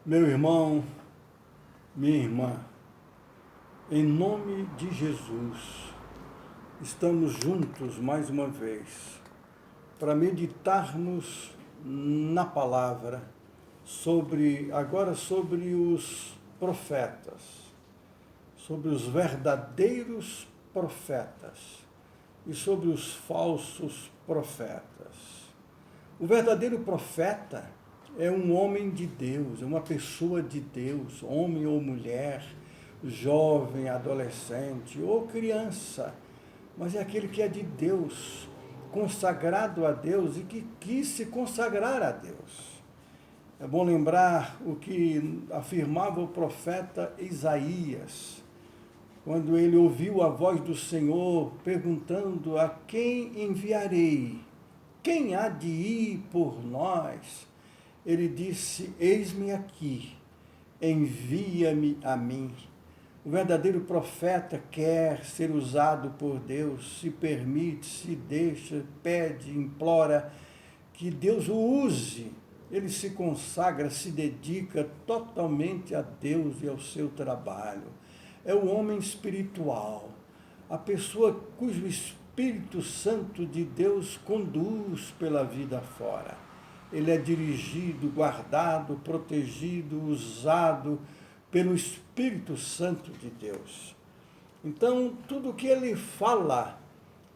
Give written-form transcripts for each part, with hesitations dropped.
Meu irmão, minha irmã, em nome de Jesus, estamos juntos mais uma vez para meditarmos na palavra agora sobre os profetas, sobre os verdadeiros profetas e sobre os falsos profetas. O verdadeiro profeta é um homem de Deus, é uma pessoa de Deus, homem ou mulher, jovem, adolescente ou criança, mas é aquele que é de Deus, consagrado a Deus e que quis se consagrar a Deus. É bom lembrar o que afirmava o profeta Isaías, quando ele ouviu a voz do Senhor perguntando: a quem enviarei? Quem há de ir por nós? Ele disse: eis-me aqui, envia-me a mim. O verdadeiro profeta quer ser usado por Deus, se permite, se deixa, pede, implora que Deus o use. Ele se consagra, se dedica totalmente a Deus e ao seu trabalho. É o homem espiritual, a pessoa cujo Espírito Santo de Deus conduz pela vida fora. Ele é dirigido, guardado, protegido, usado pelo Espírito Santo de Deus. Então, tudo o que ele fala,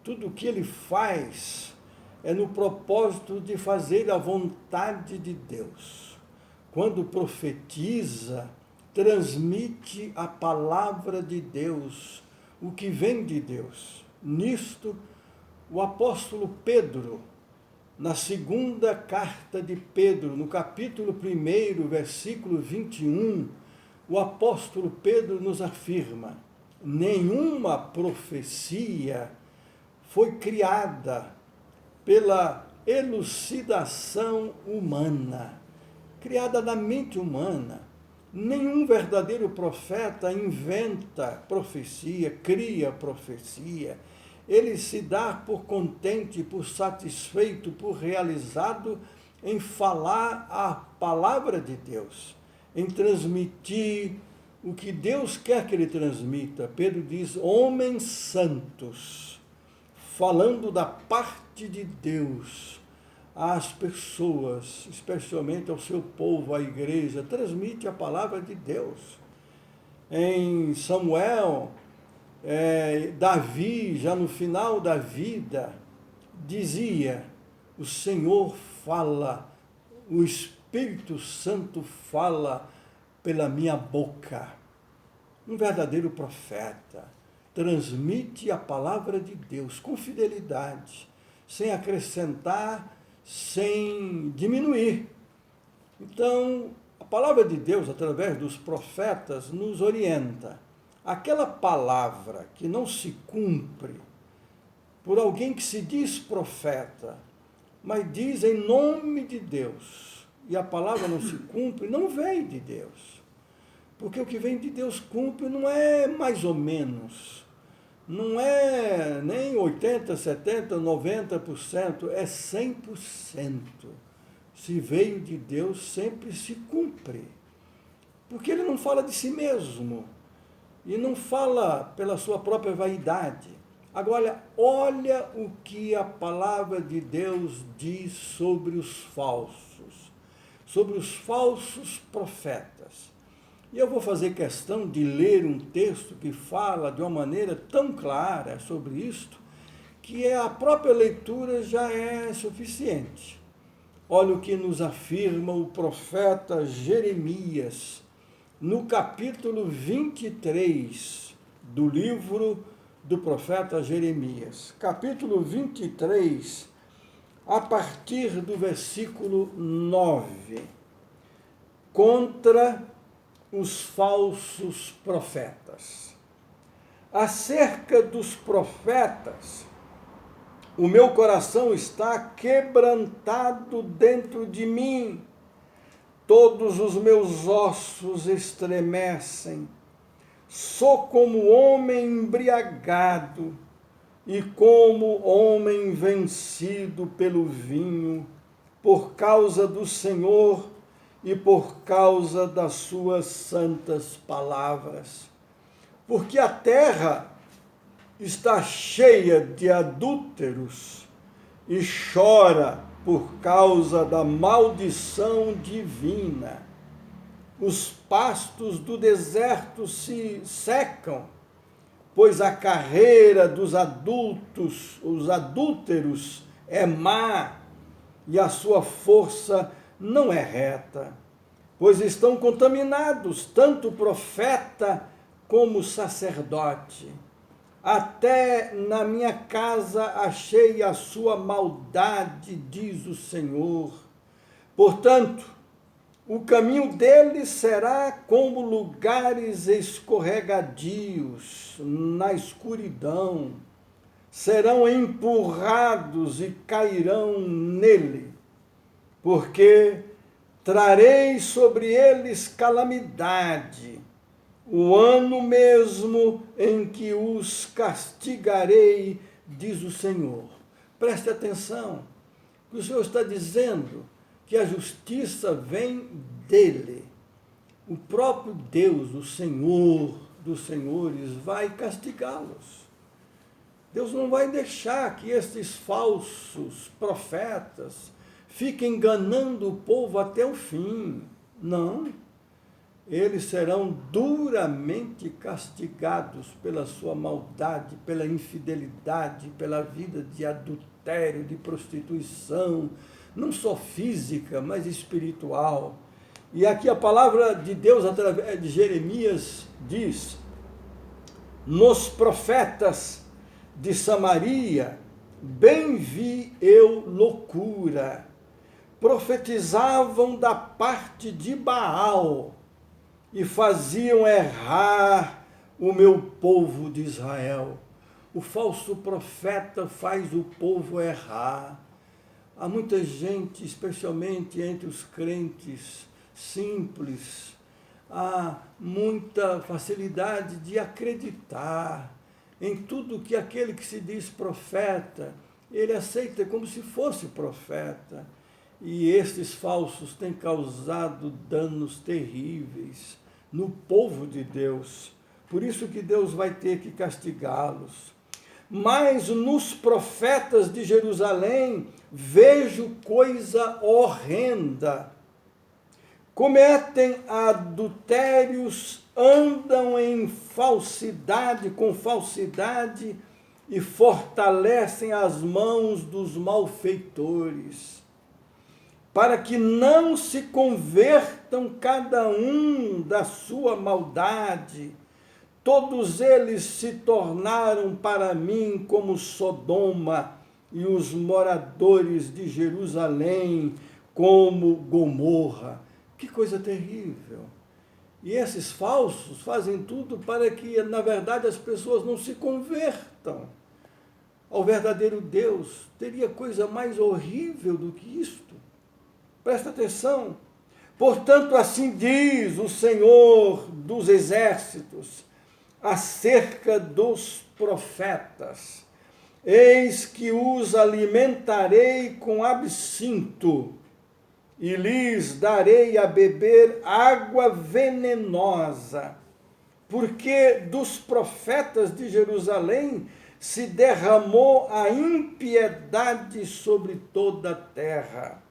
tudo o que ele faz, é no propósito de fazer a vontade de Deus. Quando profetiza, transmite a palavra de Deus, o que vem de Deus. Nisto, o apóstolo Pedro, na segunda carta de Pedro, no capítulo 1, versículo 21, o apóstolo Pedro nos afirma: nenhuma profecia foi criada pela elucidação humana, criada na mente humana. Nenhum verdadeiro profeta inventa profecia, cria profecia. Ele se dá por contente, por satisfeito, por realizado em falar a palavra de Deus, em transmitir o que Deus quer que ele transmita. Pedro diz: homens santos, falando da parte de Deus às pessoas, especialmente ao seu povo, à igreja, transmite a palavra de Deus. Em Samuel, Davi, já no final da vida, dizia: o Senhor fala, o Espírito Santo fala pela minha boca. Um verdadeiro profeta transmite a palavra de Deus com fidelidade, sem acrescentar, sem diminuir. Então, a palavra de Deus, através dos profetas, nos orienta. Aquela palavra que não se cumpre por alguém que se diz profeta, mas diz em nome de Deus, e a palavra não se cumpre, não vem de Deus. Porque o que vem de Deus cumpre não é mais ou menos, não é nem 80%, 70%, 90%, é 100%. Se veio de Deus, sempre se cumpre. Porque ele não fala de si mesmo, e não fala pela sua própria vaidade. Agora, olha o que a palavra de Deus diz sobre os falsos profetas. E eu vou fazer questão de ler um texto que fala de uma maneira tão clara sobre isto, que a própria leitura já é suficiente. Olha o que nos afirma o profeta Jeremias, no capítulo 23 do livro do profeta Jeremias. Capítulo 23, a partir do versículo 9. Contra os falsos profetas. Acerca dos profetas, o meu coração está quebrantado dentro de mim, todos os meus ossos estremecem, sou como homem embriagado e como homem vencido pelo vinho, por causa do Senhor e por causa das suas santas palavras. Porque a terra está cheia de adúlteros e chora por causa da maldição divina. Os pastos do deserto se secam, pois a carreira dos os adúlteros, é má, e a sua força não é reta, pois estão contaminados tanto o profeta como o sacerdote. Até na minha casa achei a sua maldade, diz o Senhor. Portanto, o caminho deles será como lugares escorregadios na escuridão. Serão empurrados e cairão nele, porque trarei sobre eles calamidade, o ano mesmo em que os castigarei, diz o Senhor. Preste atenção, que o Senhor está dizendo que a justiça vem dele. O próprio Deus, o Senhor dos senhores, vai castigá-los. Deus não vai deixar que estes falsos profetas fiquem enganando o povo até o fim. Não. Eles serão duramente castigados pela sua maldade, pela infidelidade, pela vida de adultério, de prostituição, não só física, mas espiritual. E aqui a palavra de Deus, através de Jeremias, diz: nos profetas de Samaria, bem vi eu loucura, profetizavam da parte de Baal e faziam errar o meu povo de Israel. O falso profeta faz o povo errar. Há muita gente, especialmente entre os crentes simples, há muita facilidade de acreditar em tudo que aquele que se diz profeta, ele aceita como se fosse profeta. E estes falsos têm causado danos terríveis no povo de Deus. Por isso que Deus vai ter que castigá-los. Mas nos profetas de Jerusalém vejo coisa horrenda. Cometem adultérios, andam em falsidade, com falsidade, e fortalecem as mãos dos malfeitores, para que não se convertam cada um da sua maldade. Todos eles se tornaram para mim como Sodoma, e os moradores de Jerusalém como Gomorra. Que coisa terrível! E esses falsos fazem tudo para que, na verdade, as pessoas não se convertam ao verdadeiro Deus. Teria coisa mais horrível do que isto? Presta atenção. Portanto, assim diz o Senhor dos Exércitos acerca dos profetas: eis que os alimentarei com absinto, e lhes darei a beber água venenosa, porque dos profetas de Jerusalém se derramou a impiedade sobre toda a terra.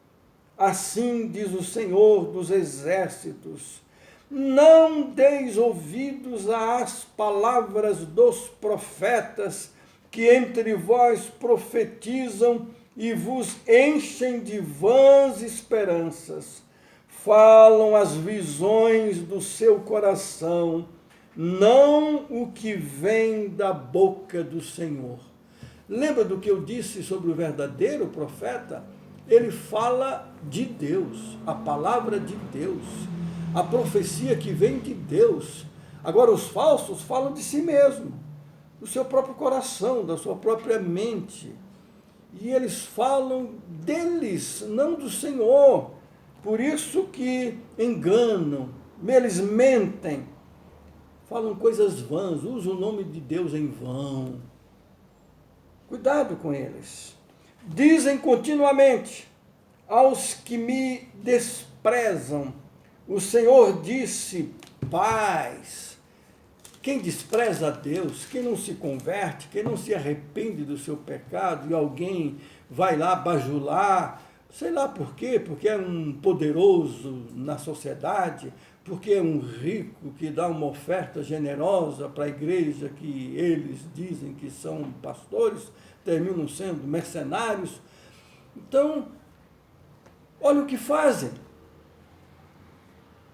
Assim diz o Senhor dos Exércitos: não deis ouvidos às palavras dos profetas que entre vós profetizam e vos enchem de vãs esperanças. Falam as visões do seu coração, não o que vem da boca do Senhor. Lembra do que eu disse sobre o verdadeiro profeta? Ele fala de Deus, a palavra de Deus, a profecia que vem de Deus. Agora, os falsos falam de si mesmo, do seu próprio coração, da sua própria mente. E eles falam deles, não do Senhor. Por isso que enganam, eles mentem, falam coisas vãs, usam o nome de Deus em vão. Cuidado com eles. Dizem continuamente: aos que me desprezam, desprezam. O Senhor disse: paz. Quem despreza a Deus, quem não se converte, quem não se arrepende do seu pecado, e alguém vai lá bajular, sei lá por quê, porque é um poderoso na sociedade, porque é um rico que dá uma oferta generosa para a igreja que eles dizem que são pastores, terminam sendo mercenários. Então, olha o que fazem,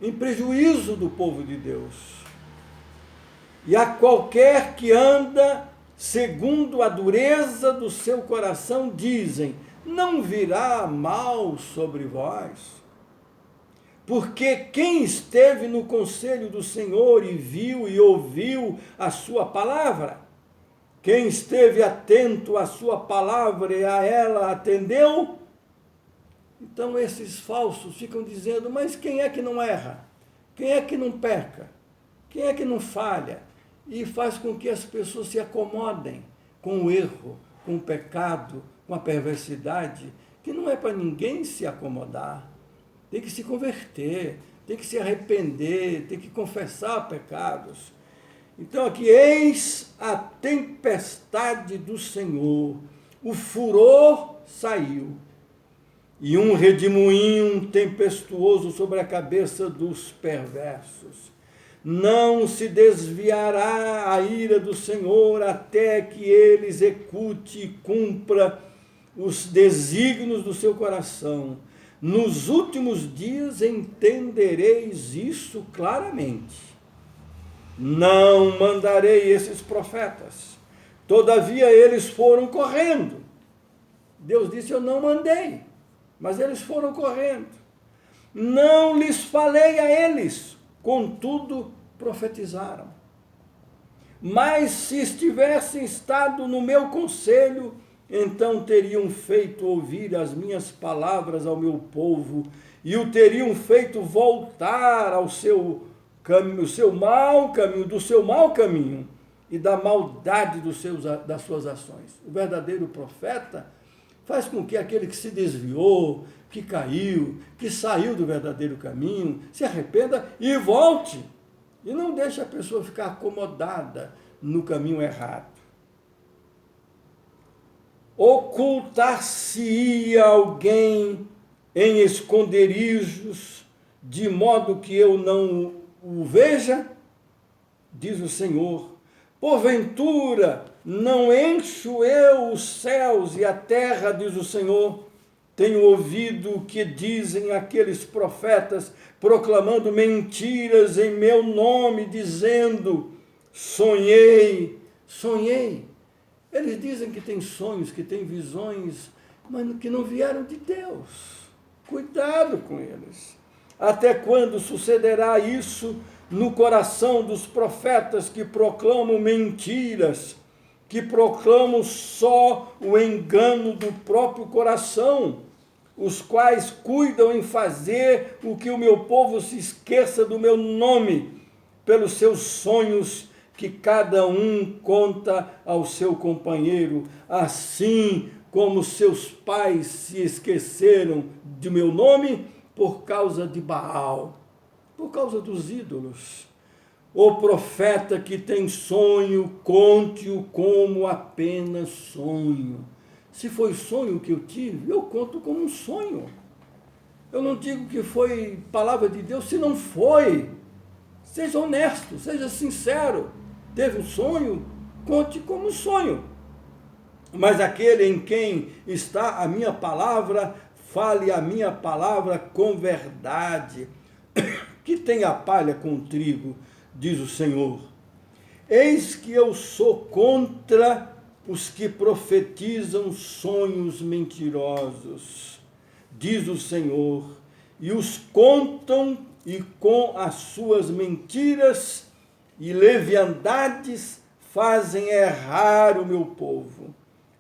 em prejuízo do povo de Deus. E a qualquer que anda segundo a dureza do seu coração, dizem: não virá mal sobre vós. Porque quem esteve no conselho do Senhor e viu e ouviu a sua palavra, quem esteve atento à sua palavra e a ela atendeu. Então esses falsos ficam dizendo: mas quem é que não erra? Quem é que não peca? Quem é que não falha? E faz com que as pessoas se acomodem com o erro, com o pecado, com a perversidade, que não é para ninguém se acomodar. Tem que se converter, tem que se arrepender, tem que confessar pecados. Então aqui, eis a tempestade do Senhor, o furor saiu, e um redemoinho tempestuoso sobre a cabeça dos perversos. Não se desviará a ira do Senhor até que ele execute e cumpra os desígnios do seu coração. Nos últimos dias entendereis isso claramente. Não mandarei esses profetas. Todavia eles foram correndo. Deus disse: eu não mandei, mas eles foram correndo. Não lhes falei a eles, contudo profetizaram. Mas se estivessem estado no meu conselho, então teriam feito ouvir as minhas palavras ao meu povo, e o teriam feito voltar ao seu caminho, do seu mau caminho e da maldade das suas ações. O verdadeiro profeta faz com que aquele que se desviou, que caiu, que saiu do verdadeiro caminho, se arrependa e volte. E não deixe a pessoa ficar acomodada no caminho errado. Ocultar-se-ia alguém em esconderijos, de modo que eu não o veja? Diz o Senhor. Porventura, não encho eu os céus e a terra, diz o Senhor. Tenho ouvido o que dizem aqueles profetas, proclamando mentiras em meu nome, dizendo: sonhei, sonhei. Eles dizem que têm sonhos, que têm visões, mas que não vieram de Deus. Cuidado com eles. Até quando sucederá isso no coração dos profetas que proclamam mentiras, que proclamam só o engano do próprio coração, os quais cuidam em fazer o que o meu povo se esqueça do meu nome, pelos seus sonhos que cada um conta ao seu companheiro, assim como seus pais se esqueceram do meu nome por causa de Baal, por causa dos ídolos. O profeta que tem sonho, conte-o como apenas sonho. Se foi sonho que eu tive, eu conto como um sonho. Eu não digo que foi palavra de Deus, se não foi. Seja honesto, seja sincero. Teve um sonho, conte como um sonho. Mas aquele em quem está a minha palavra, fale a minha palavra com verdade. Que tem a palha com o trigo, diz o Senhor. Eis que eu sou contra os que profetizam sonhos mentirosos, diz o Senhor, e os contam, e com as suas mentiras e leviandades fazem errar o meu povo,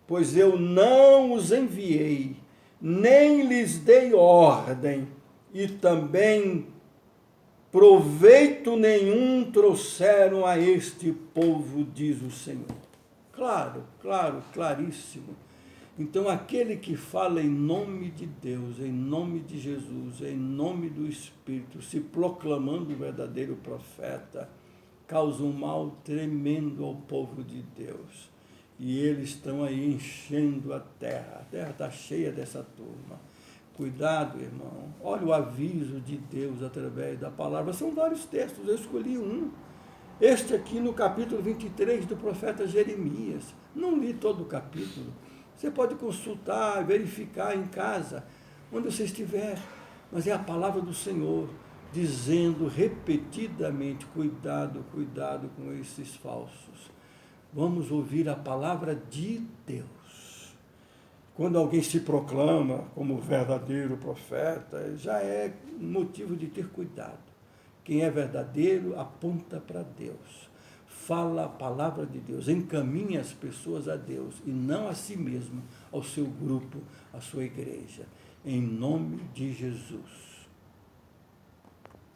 pois eu não os enviei, nem lhes dei ordem, e também proveito nenhum trouxeram a este povo, diz o Senhor. Claro, claríssimo. Então, aquele que fala em nome de Deus, em nome de Jesus, em nome do Espírito, se proclamando o verdadeiro profeta, causa um mal tremendo ao povo de Deus. E eles estão aí enchendo a terra está cheia dessa turma. Cuidado, irmão. Olha o aviso de Deus através da palavra. São vários textos, eu escolhi um. Este aqui no capítulo 23 do profeta Jeremias. Não li todo o capítulo. Você pode consultar, verificar em casa, onde você estiver. Mas é a palavra do Senhor, dizendo repetidamente, cuidado, cuidado com esses falsos. Vamos ouvir a palavra de Deus. Quando alguém se proclama como verdadeiro profeta, já é motivo de ter cuidado. Quem é verdadeiro aponta para Deus. Fala a palavra de Deus, encaminha as pessoas a Deus e não a si mesmo, ao seu grupo, à sua igreja. Em nome de Jesus.